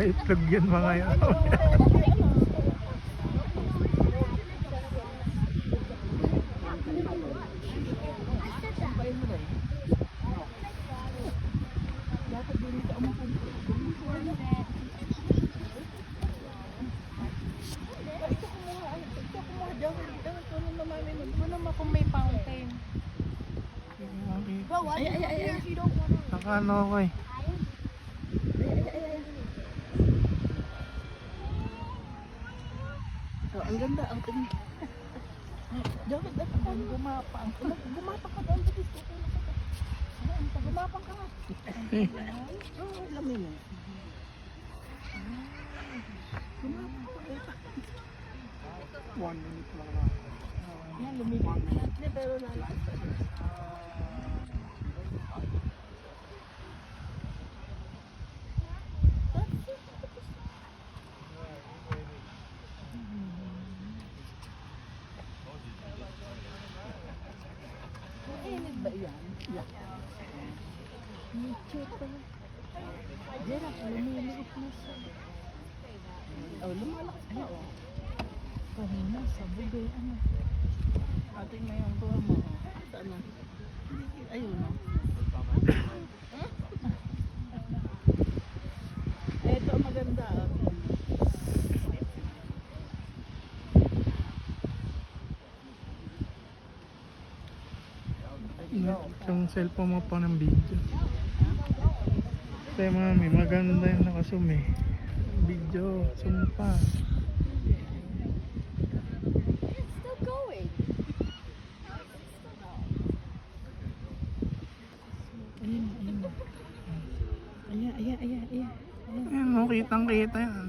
may itlog yun mga yun. Nakano ako eh. Oh, ang ganda, ang ganda. Dapat gumapang. Gumapang ka doon. Gumapang ka nga. Oh, lamin eh. Gumapang ka. 1 minute lang na. Yan, lumipit. Pero lalaki. Mainit ba yan? Yeah. Nature pala. Diyan ako, lumiliit na siya. Oh, lumalakas pa oh. Kanina, sabog eh, ano. Ating na yung buha mo. Saan na? Ayun na. Ito maganda oh. Yung cellphone mo pa ng video. Kaya mami, maganda yung nakasum eh. Video, zoom pa. Still going. Ayan. Ayan. Ayan mo, kitang kita yan.